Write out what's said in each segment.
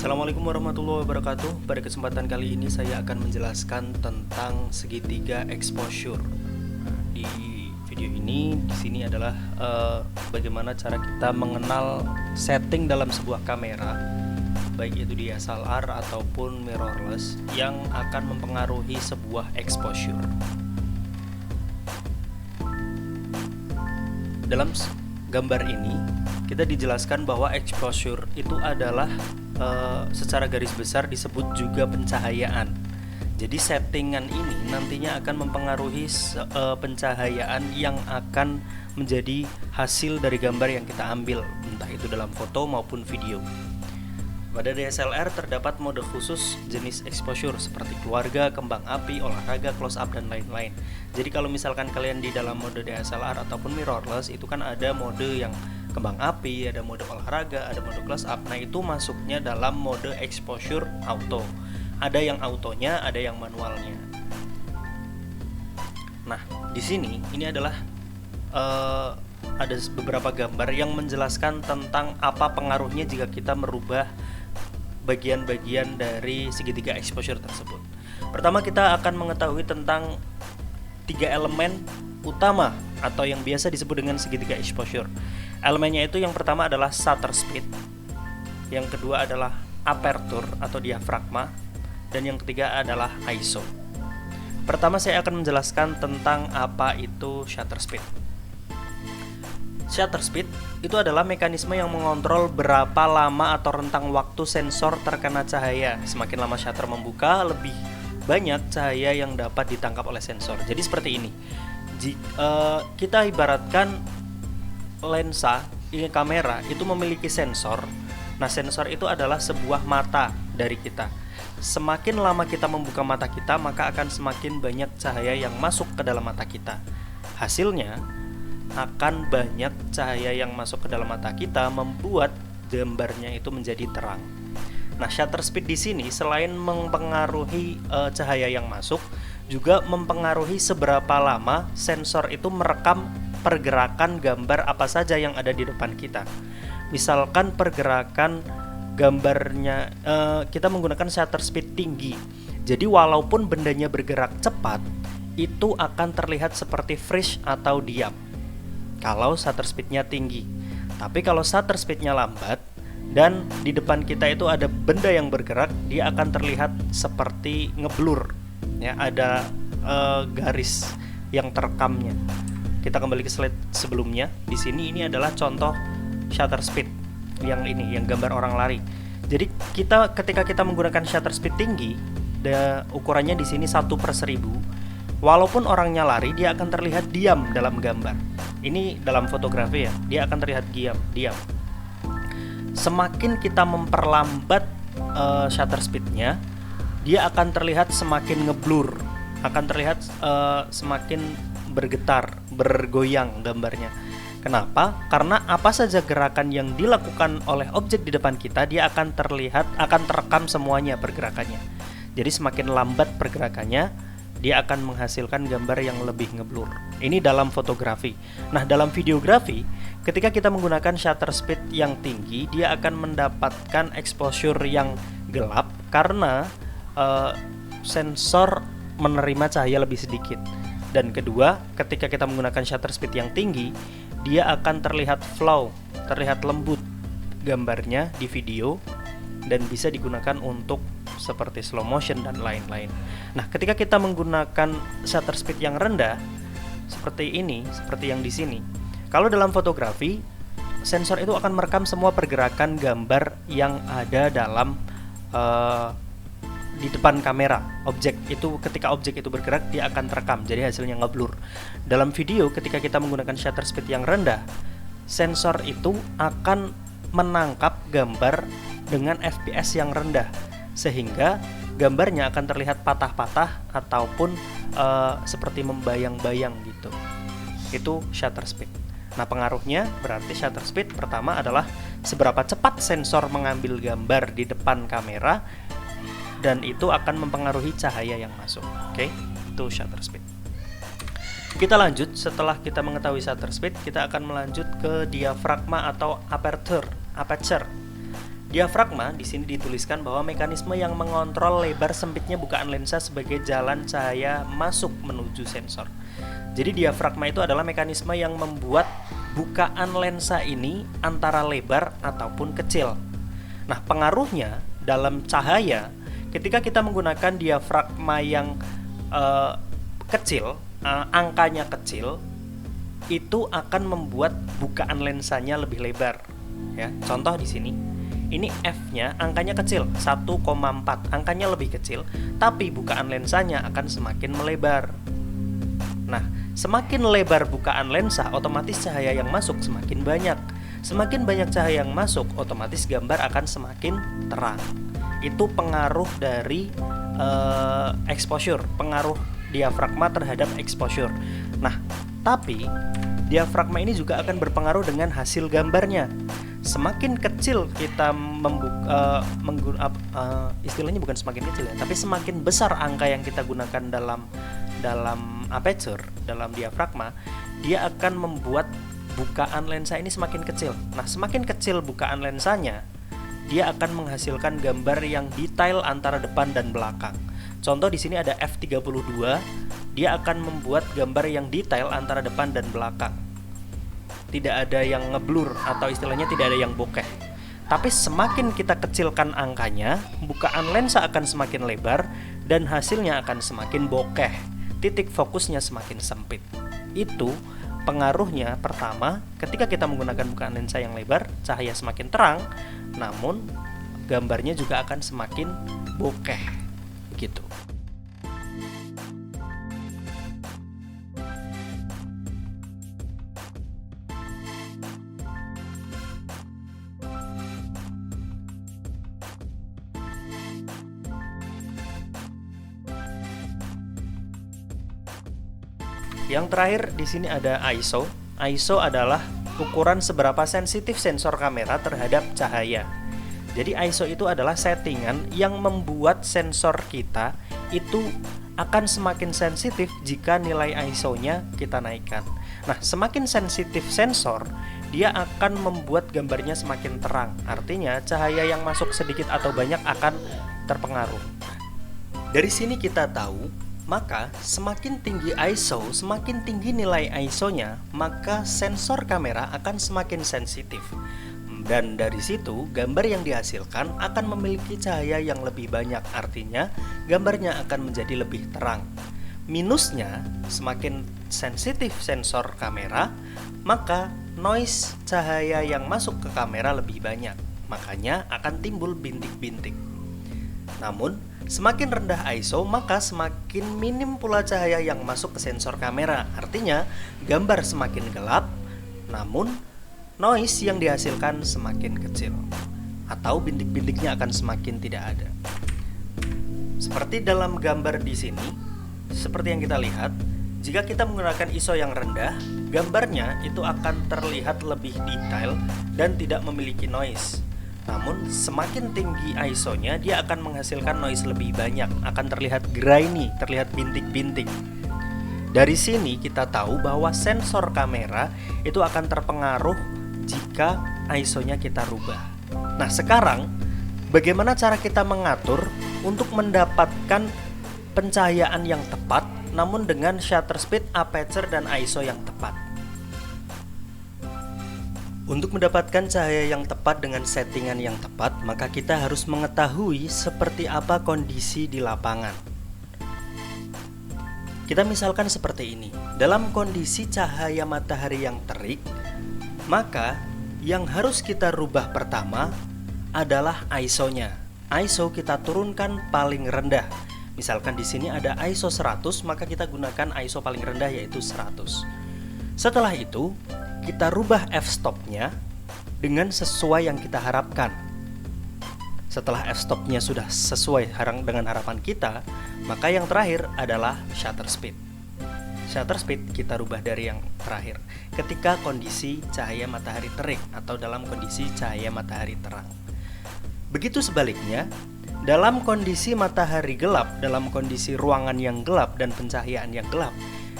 Assalamualaikum warahmatullahi wabarakatuh. Pada kesempatan kali ini saya akan menjelaskan tentang segitiga exposure. Di video ini, di sini adalah bagaimana cara kita mengenal setting dalam sebuah kamera, baik itu DSLR ataupun mirrorless, yang akan mempengaruhi sebuah exposure. Dalam gambar ini kita dijelaskan bahwa exposure itu adalah secara garis besar disebut juga pencahayaan. Jadi settingan ini nantinya akan mempengaruhi pencahayaan yang akan menjadi hasil dari gambar yang kita ambil, entah itu dalam foto maupun video. Pada DSLR terdapat mode khusus jenis exposure seperti keluarga, kembang api, olahraga, close up, dan lain-lain. Jadi kalau misalkan kalian di dalam mode DSLR ataupun mirrorless, itu kan ada mode yang kembang api, ada mode olahraga, ada mode close up. Nah, itu masuknya dalam mode exposure auto. Ada yang autonya, ada yang manualnya. Nah, di sini ini adalah ada beberapa gambar yang menjelaskan tentang apa pengaruhnya jika kita merubah bagian-bagian dari segitiga exposure tersebut. Pertama, kita akan mengetahui tentang 3 elemen utama atau yang biasa disebut dengan segitiga exposure. Elemennya itu yang pertama adalah shutter speed, yang kedua adalah aperture atau diafragma, dan yang ketiga adalah ISO. Pertama saya akan menjelaskan tentang apa itu shutter speed. Shutter speed itu adalah mekanisme yang mengontrol berapa lama atau rentang waktu sensor terkena cahaya. Semakin lama shutter membuka, lebih banyak cahaya yang dapat ditangkap oleh sensor. Jadi seperti ini. Kita ibaratkan lensa kamera itu memiliki sensor. Nah, sensor itu adalah sebuah mata dari kita. Semakin lama kita membuka mata kita, maka akan semakin banyak cahaya yang masuk ke dalam mata kita. Hasilnya akan banyak cahaya yang masuk ke dalam mata kita membuat gambarnya itu menjadi terang. Nah, shutter speed di sini selain mempengaruhi cahaya yang masuk, juga mempengaruhi seberapa lama sensor itu merekam pergerakan gambar apa saja yang ada di depan kita. Misalkan pergerakan gambarnya kita menggunakan shutter speed tinggi. Jadi walaupun bendanya bergerak cepat, itu akan terlihat seperti freeze atau diam kalau shutter speednya tinggi. Tapi kalau shutter speednya lambat dan di depan kita itu ada benda yang bergerak, dia akan terlihat seperti ngeblur. Ya, ada garis yang terekamnya. Kita kembali ke slide sebelumnya. Di sini ini adalah contoh shutter speed yang ini, yang gambar orang lari. Jadi ketika kita menggunakan shutter speed tinggi, ukurannya di sini 1/1000. Walaupun orangnya lari, dia akan terlihat diam dalam gambar. Ini dalam fotografi ya, dia akan terlihat diam. Semakin kita memperlambat shutter speednya, dia akan terlihat semakin ngeblur, akan terlihat semakin bergetar, bergoyang gambarnya. Kenapa? Karena apa saja gerakan yang dilakukan oleh objek di depan kita, dia akan terlihat, akan terekam semuanya pergerakannya. Jadi semakin lambat pergerakannya, dia akan menghasilkan gambar yang lebih ngeblur. Ini dalam fotografi. Nah, dalam videografi, ketika kita menggunakan shutter speed yang tinggi, dia akan mendapatkan exposure yang gelap karena sensor menerima cahaya lebih sedikit. Dan kedua, ketika kita menggunakan shutter speed yang tinggi, dia akan terlihat flow, terlihat lembut gambarnya di video, dan bisa digunakan untuk seperti slow motion dan lain-lain. Nah, ketika kita menggunakan shutter speed yang rendah seperti ini, seperti yang di sini, kalau dalam fotografi, sensor itu akan merekam semua pergerakan gambar yang ada dalam di depan kamera. Ketika objek itu bergerak, dia akan terekam, jadi hasilnya ngeblur. Dalam video, ketika kita menggunakan shutter speed yang rendah, sensor itu akan menangkap gambar dengan FPS yang rendah, sehingga gambarnya akan terlihat patah-patah ataupun seperti membayang-bayang gitu. Itu shutter speed. Nah, pengaruhnya berarti shutter speed pertama adalah seberapa cepat sensor mengambil gambar di depan kamera, dan itu akan mempengaruhi cahaya yang masuk. Oke, itu shutter speed. Kita lanjut, setelah kita mengetahui shutter speed, kita akan melanjut ke diafragma atau aperture. Diafragma di sini dituliskan bahwa mekanisme yang mengontrol lebar sempitnya bukaan lensa sebagai jalan cahaya masuk menuju sensor. Jadi diafragma itu adalah mekanisme yang membuat bukaan lensa ini antara lebar ataupun kecil. Nah, pengaruhnya dalam cahaya ketika kita menggunakan diafragma yang kecil, angkanya kecil, itu akan membuat bukaan lensanya lebih lebar. Ya, contoh di sini. Ini F-nya angkanya kecil, 1,4, angkanya lebih kecil, tapi bukaan lensanya akan semakin melebar. Nah, semakin lebar bukaan lensa, otomatis cahaya yang masuk semakin banyak. Semakin banyak cahaya yang masuk, otomatis gambar akan semakin terang. Itu pengaruh dari exposure, pengaruh diafragma terhadap exposure. Nah, tapi diafragma ini juga akan berpengaruh dengan hasil gambarnya. Semakin kecil kita istilahnya bukan semakin kecil ya, tapi semakin besar angka yang kita gunakan dalam aperture, dalam diafragma, dia akan membuat bukaan lensa ini semakin kecil. Nah, semakin kecil bukaan lensanya, dia akan menghasilkan gambar yang detail antara depan dan belakang. Contoh di sini ada f32, dia akan membuat gambar yang detail antara depan dan belakang. Tidak ada yang ngeblur atau istilahnya tidak ada yang bokeh. Tapi semakin kita kecilkan angkanya, bukaan lensa akan semakin lebar dan hasilnya akan semakin bokeh. Titik fokusnya semakin sempit. Itu pengaruhnya. Pertama, ketika kita menggunakan bukaan lensa yang lebar, cahaya semakin terang, namun gambarnya juga akan semakin bokeh. Begitu. Yang terakhir di sini ada ISO. ISO adalah ukuran seberapa sensitif sensor kamera terhadap cahaya. Jadi ISO itu adalah settingan yang membuat sensor kita itu akan semakin sensitif jika nilai ISO-nya kita naikkan. Nah, semakin sensitif sensor, dia akan membuat gambarnya semakin terang. Artinya cahaya yang masuk sedikit atau banyak akan terpengaruh. Dari sini kita tahu, maka semakin tinggi ISO, semakin tinggi nilai ISO-nya, maka sensor kamera akan semakin sensitif. Dan dari situ, gambar yang dihasilkan akan memiliki cahaya yang lebih banyak. Artinya, gambarnya akan menjadi lebih terang. Minusnya, semakin sensitif sensor kamera, maka noise cahaya yang masuk ke kamera lebih banyak. Makanya akan timbul bintik-bintik. Namun, semakin rendah ISO, maka semakin minim pula cahaya yang masuk ke sensor kamera. Artinya, gambar semakin gelap, namun noise yang dihasilkan semakin kecil, atau bintik-bintiknya akan semakin tidak ada. Seperti dalam gambar di sini, seperti yang kita lihat, jika kita menggunakan ISO yang rendah, gambarnya itu akan terlihat lebih detail dan tidak memiliki noise. Namun semakin tinggi ISO-nya, dia akan menghasilkan noise lebih banyak, akan terlihat grainy, terlihat bintik-bintik. Dari sini kita tahu bahwa sensor kamera itu akan terpengaruh jika ISO-nya kita rubah. Nah, sekarang bagaimana cara kita mengatur untuk mendapatkan pencahayaan yang tepat namun dengan shutter speed, aperture, dan ISO yang tepat? Untuk mendapatkan cahaya yang tepat dengan settingan yang tepat, maka kita harus mengetahui seperti apa kondisi di lapangan. Kita misalkan seperti ini. Dalam kondisi cahaya matahari yang terik, maka yang harus kita rubah pertama adalah ISO-nya. ISO kita turunkan paling rendah. Misalkan di sini ada ISO 100, maka kita gunakan ISO paling rendah yaitu 100. Setelah itu, kita rubah f-stop-nya dengan sesuai yang kita harapkan. Setelah f-stop-nya sudah sesuai dengan harapan kita, maka yang terakhir adalah shutter speed. Shutter speed kita rubah dari yang terakhir ketika kondisi cahaya matahari terik atau dalam kondisi cahaya matahari terang. Begitu sebaliknya, dalam kondisi matahari gelap, dalam kondisi ruangan yang gelap dan pencahayaan yang gelap,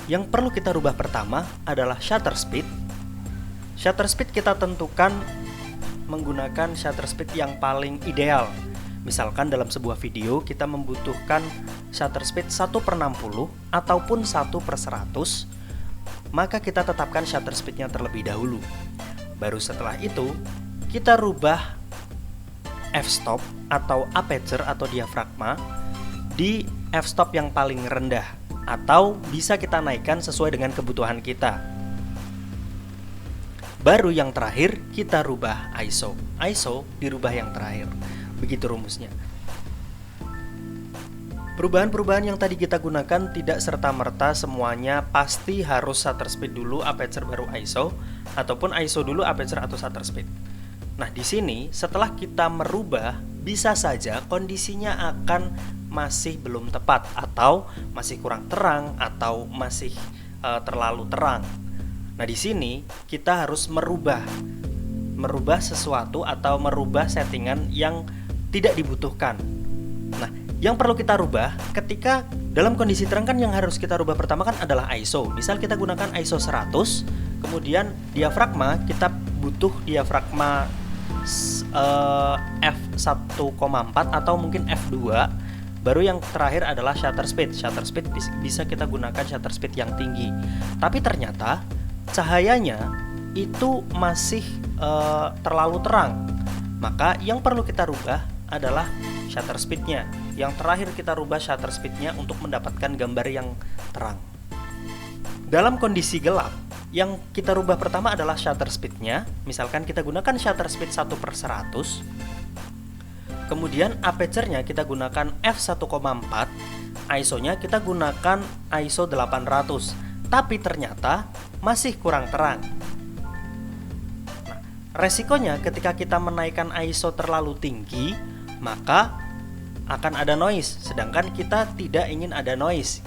yang perlu kita rubah pertama adalah shutter speed. Shutter speed kita tentukan menggunakan shutter speed yang paling ideal. Misalkan dalam sebuah video kita membutuhkan shutter speed 1/60 ataupun 1/100, maka kita tetapkan shutter speednya terlebih dahulu. Baru setelah itu kita rubah f-stop atau aperture atau diafragma di f-stop yang paling rendah, atau bisa kita naikkan sesuai dengan kebutuhan kita. Baru yang terakhir kita rubah ISO. ISO dirubah yang terakhir. Begitu rumusnya. Perubahan-perubahan yang tadi kita gunakan tidak serta-merta semuanya pasti harus shutter speed dulu, aperture baru ISO, ataupun ISO dulu, aperture atau shutter speed. Nah, di sini setelah kita merubah, bisa saja kondisinya akan masih belum tepat, atau masih kurang terang, atau masih terlalu terang. Nah, di sini kita harus merubah sesuatu atau merubah settingan yang tidak dibutuhkan. Nah, yang perlu kita rubah ketika dalam kondisi terang kan yang harus kita rubah pertama kan adalah ISO. Misal kita gunakan ISO 100, kemudian diafragma kita butuh diafragma f1,4 atau mungkin f2. Baru yang terakhir adalah shutter speed. Shutter speed bisa kita gunakan shutter speed yang tinggi. Tapi ternyata cahayanya itu masih terlalu terang. Maka yang perlu kita rubah adalah shutter speednya. Yang terakhir kita rubah shutter speednya untuk mendapatkan gambar yang terang. Dalam kondisi gelap, yang kita rubah pertama adalah shutter speednya. Misalkan kita gunakan shutter speed 1/100. Kemudian aperture-nya kita gunakan f1,4. ISO-nya kita gunakan ISO 800. Tapi ternyata masih kurang terang. Nah, resikonya ketika kita menaikkan ISO terlalu tinggi, maka akan ada noise. Sedangkan kita tidak ingin ada noise.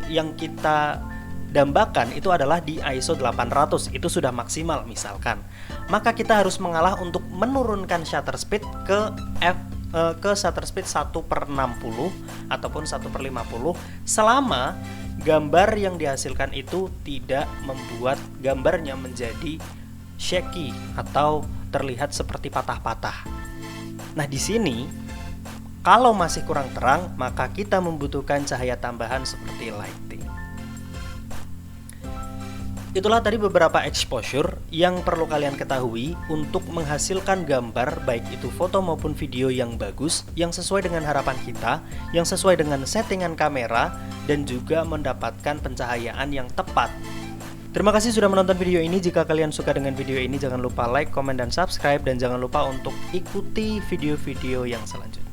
Yang kita dambakan itu adalah di ISO 800. Itu sudah maksimal misalkan. Maka kita harus mengalah untuk menurunkan shutter speed ke shutter speed 1/60 ataupun 1/50 selama gambar yang dihasilkan itu tidak membuat gambarnya menjadi shaky atau terlihat seperti patah-patah. Nah, di sini kalau masih kurang terang, maka kita membutuhkan cahaya tambahan seperti lighting. Itulah tadi beberapa exposure yang perlu kalian ketahui untuk menghasilkan gambar, baik itu foto maupun video yang bagus, yang sesuai dengan harapan kita, yang sesuai dengan settingan kamera, dan juga mendapatkan pencahayaan yang tepat. Terima kasih sudah menonton video ini. Jika kalian suka dengan video ini, jangan lupa like, komen, dan subscribe. Dan jangan lupa untuk ikuti video-video yang selanjutnya.